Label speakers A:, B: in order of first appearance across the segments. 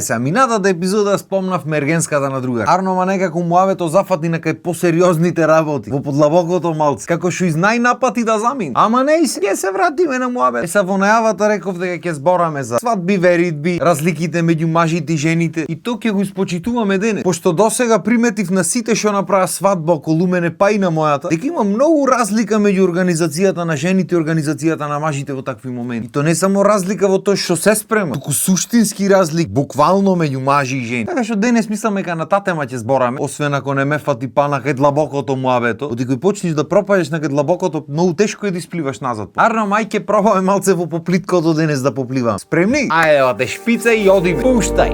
A: Се, минатата епизода спомнавме ергенската на друга. Арнома некако муавето зафати на кај посериозните работи, во подлабокото малце, како што из најнапати да замин. Ама не и сега се вратиме на муавет. Во најавата реков дека ќе збораме за свадби, веридби, разликите меѓу мажите и жените, и то ќе го испочитуваме денес. Пошто досега приметив на сите што направа свадба околу мене, па и на мојата, дека има многу разлика меѓу организацијата на жените и организацијата на мажите во такви моменти. И то не само разлика во тоа што се спрема, туку суштински разлик буквално меѓу мажи и жени. Така што денес мислам дека на таа тема ќе збораме, освен ако не ме фати пана кај длабокото муабето. Оти кој почнеш да пропаѓаш на кај длабокото, многу тешко е да испливаш назад. Арно мај ќе пробаме малце во поплиткото денес да попливам. Спремни? Ајде, ева те шпица и одиме. Пуштај.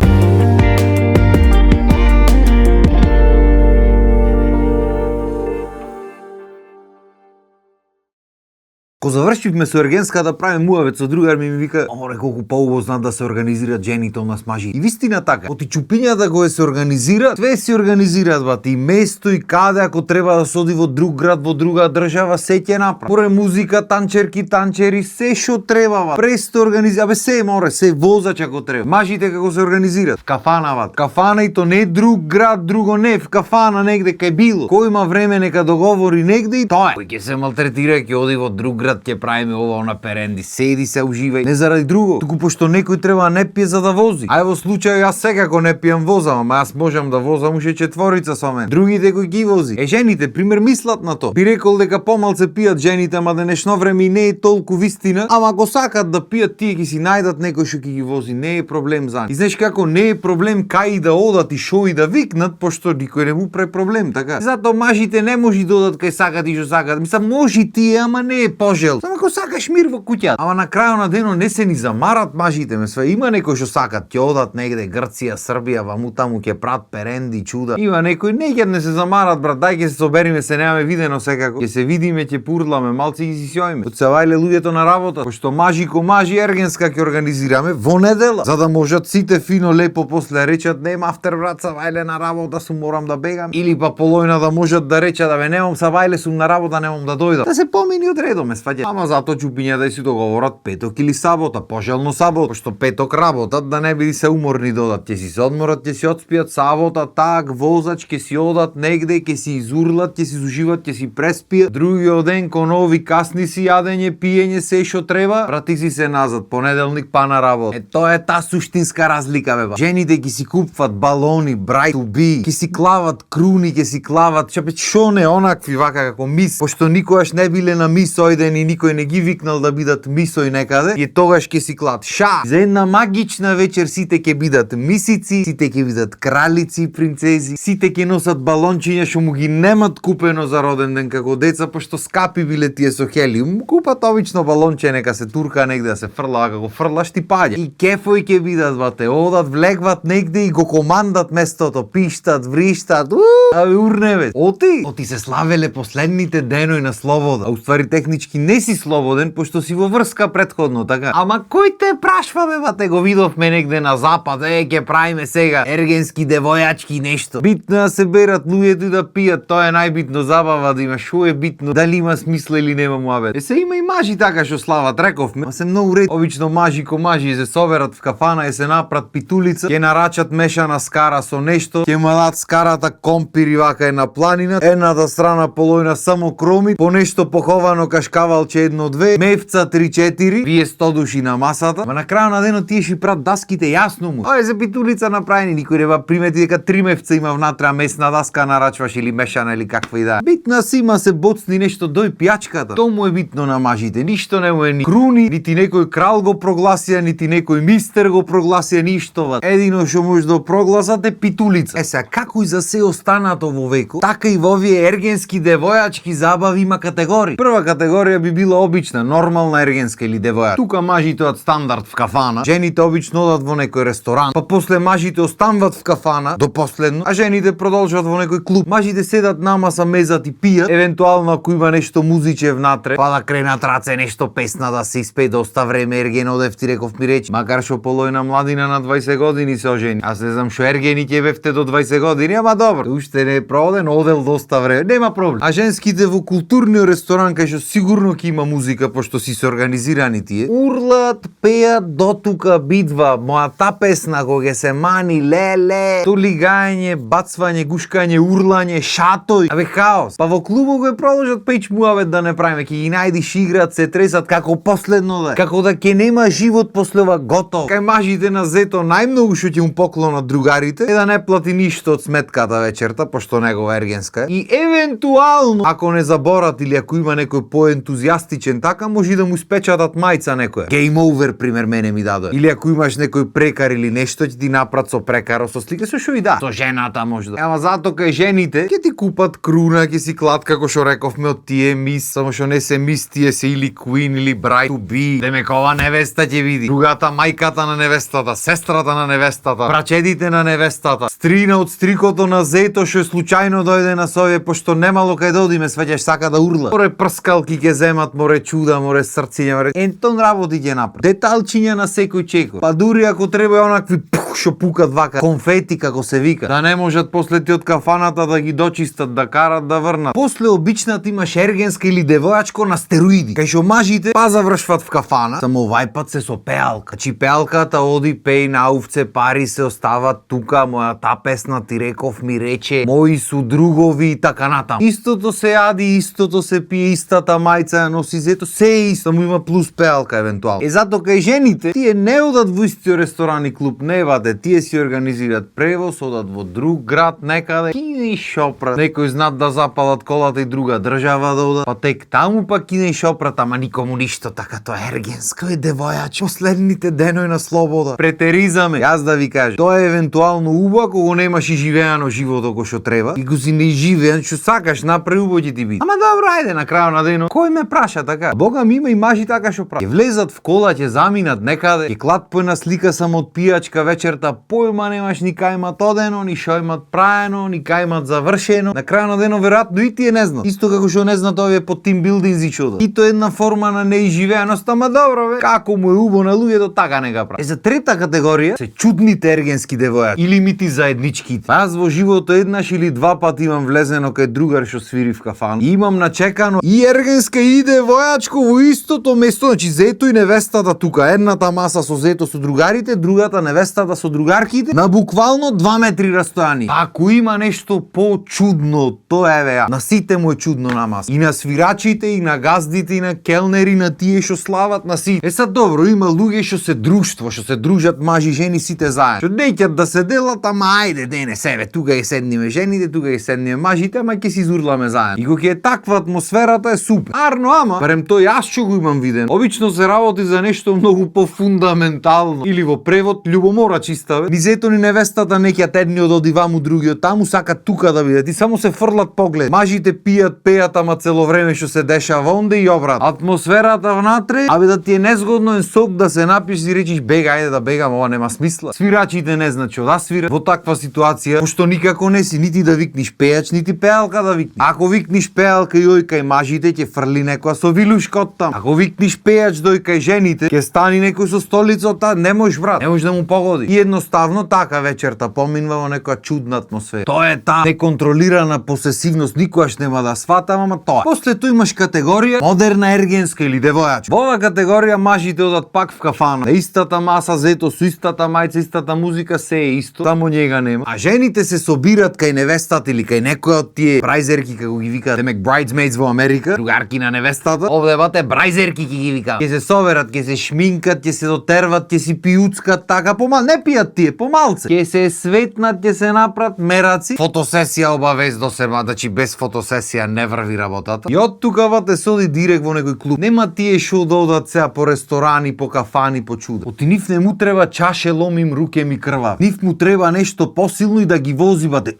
A: Ко завршивме со ергенска да правиме муавет со другар ми вика: "Оре колку поубаво знаат да се организираат жените у нас мажи." И вистина така. Оти чупињата кои се организираат, све се организираат бати, и место и каде ако треба да се оди во друг град, во друга држава, се ќе направи. Поре музика, танчерки, танчери, се што треба, престо организира, абе се море, се возач ако треба. Мажите како се организираат? В кафана бат. Кафана и то не друг град, друго не, в кафана негде кај било. Кој има време нека договори негде и тоа. Кој ќе се малтретира, ќе оди во друг град, ќе правиме ова на перенди, седи се уживај, не заради друго, туку пошто некој треба не пие за да вози. Ај во случај јас секако не пијам возам, ама јас можам да возам уште четворица со мен. Другите кои ги вози. Жените пример мислат на тоа. Би рекол дека помалце пијат жените, ама денешно време и не е толку вистина, ама ако сакат да пијат, тие ќе си најдат некој што ќе ги вози, не е проблем за нив. И знаеш како не е проблем кај да одат и шо и да викнат, пошто никој не му прави проблем, така. Затоа мажите не може да одат кај сакат и што сакат. Мислам може тие, ама не е пожел. Само ако сакаш мир во куќата. Ама на крајот на денот не се ни замарат мажите, ме све. Има некои што сакат ќе одат негде Грција, Србија, ваму таму ќе прат перенди, чуда. Има некои неќе не се замарат, брат, дај ќе се собериме, се немаме видено секако. Ќе се видиме, ќе пурламе, малци ги си сјоиме. Одсевајле луѓето на работа, пошто мажи ко мажи ергенска ќе организираме во недела, за да можат сите фино лепо после речат нема афтер брат, савајле на работа сум, морам да бегам, или па полојна да можат да речат да немам савајле сум на работа, немам да дојдам. Да се помини од редоме, сваѓа. Ама затоа чупиња да си договорат петок или сабота, пожелно сабота, пошто петок работат, да не биде се уморни додат, ќе си се одморат, ќе си одспијат, сабота так возач ќе си одат негде, ќе си изурлат, ќе си зуживат, ќе си преспијат, другиот ден ко нови касни си јадење, пиење, се што треба, врати си се назад, понеделник па на работа. Тоа е таа суштинска разлика беба. Жените ќе си купуват балони, брайт to be, ќе си клават круни, ќе си клават, шо не онакви вака како мис, пошто никогаш не биле на мис ојден и никој не ги викнал да бидат мисој некаде, и тогаш ќе си клат ша. За една магична вечер сите ќе бидат мисици, сите ќе бидат кралици и принцези, сите ќе носат балончиња што му ги немат купено за роден ден како деца, пошто скапи биле тие со хелиум. Купат обично балонче, нека се турка негде да се фрла, како фрлаш ти паѓа. И кефој ќе бидат бате, одат, влегват негде и го командат местото, пиштат, вриштат, урневе. Оти се славеле последните денови на слобода, а уствари технички не си слободен, пошто си во врска претходно, така. Ама кој те прашва бе, бате, го видовме негде на запад, ќе правиме сега ергенски девојачки нешто. Битно да се берат луѓето и да пијат, тоа е најбитно, забава да има, шо е битно, дали има смисла или нема муабет. Се има и мажи така што слават, рековме, ма се многу ред. Обично мажи ко мажи се соберат в кафана и се напрат питулица, ќе нарачат мешана скара со нешто, ќе малат скарата компири вака е на планина, едната страна полојна само кроми, по нешто поховано кашкавалче 1-2, мевца 3-4, вие 100 души на масата, ма на крајот на денот тие ши прат даските јасно му. Ова е за питулица направени, никој не ба примети дека 3 мевца има внатре, а месна даска нарачваш или мешана или каква и да е. Битна си има се боцни нешто дој пијачката. Тоа му е битно на мажите, ништо не му е ни круни, нити некој крал го прогласија, нити некој мистер го прогласија, ништо. Едино што може да прогласат е питулица. Сега како и за се останато во векот, така и во овие ергенски девојачки забави има категории. Прва категорија би била обична, нормална ергенска или девојачка. Тука мажите од стандард в кафана, жените обично одат во некој ресторан, па после мажите останват в кафана до последно, а жените продолжат во некој клуб. Мажите седат на маса, мезат и пијат, евентуално ако има нешто музиче внатре, па да кренат раце нешто песна да се испее, доста време ерген одев ти реков ми речи, макар што полојна младина на 20 години се ожени. Аз не знам што ергени ќе бевте до 20 години, ама добро, уште не е проводен, одел доста време, нема проблем. А женските во културниот ресторан кај што сигурно сигурно ќе има музика пошто си се организирани тие. Урлат, пеат до тука битва, мојата песна кога се мани леле, то лигање, бацвање, гушкање, урлање, шатој, абе хаос. Па во клубот го продолжат пејч муавет да не правиме, ќе ги најдиш играат, се тресат како последно да. Како да ќе нема живот после ова готов. Кај мажите на зето најмногу што ќе му поклонат другарите е да не плати ништо од сметката вечерта, пошто негова ергенска е. И евентуално, ако не заборат или ако има некој поентузијастичен така, може да му спечатат мајца некоја. Game over пример мене ми дадоа. Или ако имаш некој прекар или нешто, ќе ти напрат со прекаро со слика со шо и да. Со жената може да. Ама затоа кај жените ќе ти купат круна, ќе си клат како што рековме од тие мис, само што не се мис, тие се или queen или bride to be. Демекова невеста ќе види. Другата мајката на невестата, сестрата на невестата, прачедите на невестата, стрина од стрикото на зето што случајно дојде на сове пошто немало кај да одиме, свеќаш сака да урла. Море прскалки ќе земат, море чуда, море срциња, море ентон работи ќе направи. Деталчиња на секој чекор. Па дури ако треба онакви што пукат вака конфети како се вика, да не можат после ти од кафаната да ги дочистат, да карат да врнат. После обичната имаш ергенска или девојачко на стероиди. Кај што мажите па завршват в кафана, само овај пат се со пеалка. Значи пеалката оди пеј на овце, пари се остават тука, мојата песна ти реков ми рече, мои су другови и така натам. Истото се јади, истото се пие, истата мајца ја носи, зето се е исто, му има плюс пеалка евентуално. Зато кај жените тие не одат во истиот ресторан и клуб, не ваде, тие си организираат превоз, одат во друг град некаде, кине и шопрат. Некој знаат да запалат колата и друга држава да одат, па тек таму па кине и шопрат, ама никому ништо, така тоа е ергенско е девојач, последните денови на слобода. Претеризаме, јас да ви кажам, тоа е евентуално убаво кога немаш и живеано живото кој што треба, и го си не живеан што сакаш, направи убаво ќе ти биде. Ама добро, ајде на крајот на денот, кој ме праша така? Бога ми има и мажи така што прави. Ќе влезат в кола, ќе заминат некаде, ќе клат по една слика само од пијачка вечерта, појма немаш ни кај имат одено, ни шо имат праено, ни кај имат завршено. На крајот на денот веројатно и тие не знаат. Исто како што не знаат овие по тим билдинзи што да. И тоа е една форма на неизживеаност, ама добро бе. Како му е убаво на луѓето, така не га прави. За трета категорија се чудните ергенски девојачи или мити заедничките. Јас во живото еднаш или два пати имам влезено кај другар што свири в кафан. И имам начекано и ергенска и девојачко во истото место, значи зето и невестата тука, едната маса со зето со другарите, другата невестата со другарките, на буквално 2 метри растојани. Ако има нешто по-чудно, тоа е веа. На сите му е чудно на маса. И на свирачите, и на газдите, и на келнери, на тие што слават, на сите. Е сад добро, има луѓе што се друштво, што се дружат мажи и жени сите заедно. Што неќат да се делат, ама ајде, дене себе, тука ќе седниме жените, тука ќе седниме мажите, ама ќе си изурламе заедно. И кога ќе е таква атмосферата е супер. Арно, ама, барем тој јас што го имам виден. Обично се работи за нешто многу пофундаментално. Или во превод љубомора чиста, бе. Ни зето ни невестата неќат едниот оди ваму, другиот таму, сакат тука да бидат. И само се фрлат поглед. Мажите пијат, пеат, ама цело време што се дешава онде и обрат. Атмосферата внатре, абе да ти е незгодно en сок да се напиш и речиш бега, ајде да бегам, ова нема смисла. Свирачите не знаат што да свират во таква ситуација, пошто никако не си нити да викниш пејач, нити пеалка да викниш. Ако викниш пеалка и ој кај мажите ќе фрли некоја со вилушка од там. Ако викниш пејач дој кај жените, ќе стани некој со столицата, не можеш брат, не можеш да му погоди. И едноставно така вечерта поминува во некоја чудна атмосфера. Тоа е таа неконтролирана посесивност, никогаш нема да сватам, ама тоа. После тоа имаш категорија модерна ергенска или девојачка. Во оваа категорија мажите одат пак в кафана. На истата маса зето со истата мајца, истата музика, се е исто, само njega нема. А жените се собират кај невестата или кај некоја од тие брайзерки како ги викаат, демек bridesmaids во Америка, другарки на невестата. Овде бате брайзерки ги викаат. Ќе се соберат, ќе се шминкат, ќе се дотерват, ќе си пиуцкат, така помал, не пијат тие, помалце. Ќе се светнат, ќе се направат мераци. Фотосесија обавездо се, значи без фотосесија не врви работата. И од тука вате се оди директ во некој клуб. Нема тие што да одат сега по ресторани, по кафани, по чуда. Оти нив не му треба чаше, ломим руке ми крвав. Нив му треба нешто посилно и да ги вози бате.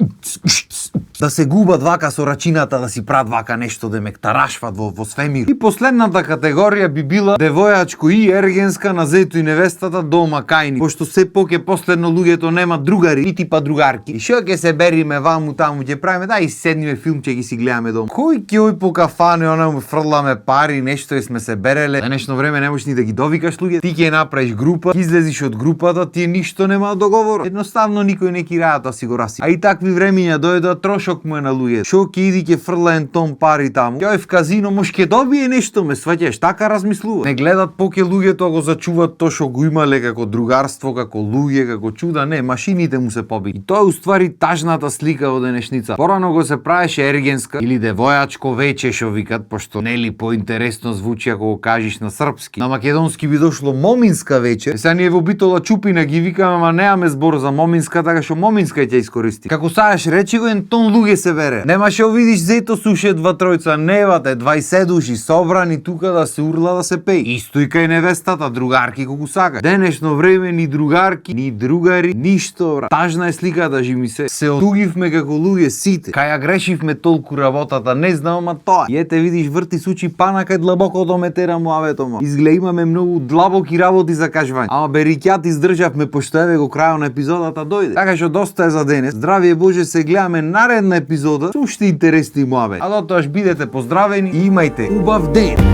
A: Да се губат вака со рачината, да си прават вака нешто, да ме тарашват во свемир. И последната категорија би била девојачко и ергенска на зето и невестата дома кајни. Пошто се поќе последно луѓето немаат другари и типа другарки. И што ќе се бериме ваму таму, ќе правиме, да и седниме филм, ќе ги си гледаме дома. Кој ќе ој по кафане, она му фрламе пари, нешто и сме се береле. На нешно време не можеш ни да ги довикаш луѓе. Ти ќе направиш група, излезиш од групата, тие ништо нема договор. Едноставно никој не кираја, тоа си го раси. А и такви времиња дојдоа, трошок шок му е на луѓе. Шо ќе иди ќе фрла ен тон пари таму. Ќе в казино може ќе добие нешто, ме сваќаш, така размислува. Не гледат поке луѓето го зачуват тоа што го имале како другарство, како луѓе, како чуда, не, машините му се поби. И тоа е уствари тажната слика во денешница. Порано го се правеше ергенска или девојачко вече што викат, пошто нели поинтересно звучи ако го кажеш на српски. На македонски би дошло моминска вечер. Сега ние во Битола Чупина ги викаме, ама немаме збор за моминска, така што моминска ќе искористи. Како саеш речи го ен тон луѓе се вере. Нема што видиш зето суше 2-3 невате, 20 души собрани тука да се урла да се пеи. Исто и кај невестата, другарки колку сака. Денешно време ни другарки, ни другари, ништо, брат. Тажна е сликата, жи ми се отугивме како луѓе сите. Кај ја грешивме толку работата, не знам, ама тоа. И ете видиш врти сучи пана кај длабоко до метера муавето ма. Изгледа имаме многу длабоки работи за кажување. Ама берикјат издржавме пошто еве го крајот на епизодата дојде. Така што доста е за денес. Здравие Боже, се гледаме наредна епизода со уште интересни муаве. А дотоаш бидете поздравени и имајте убав ден.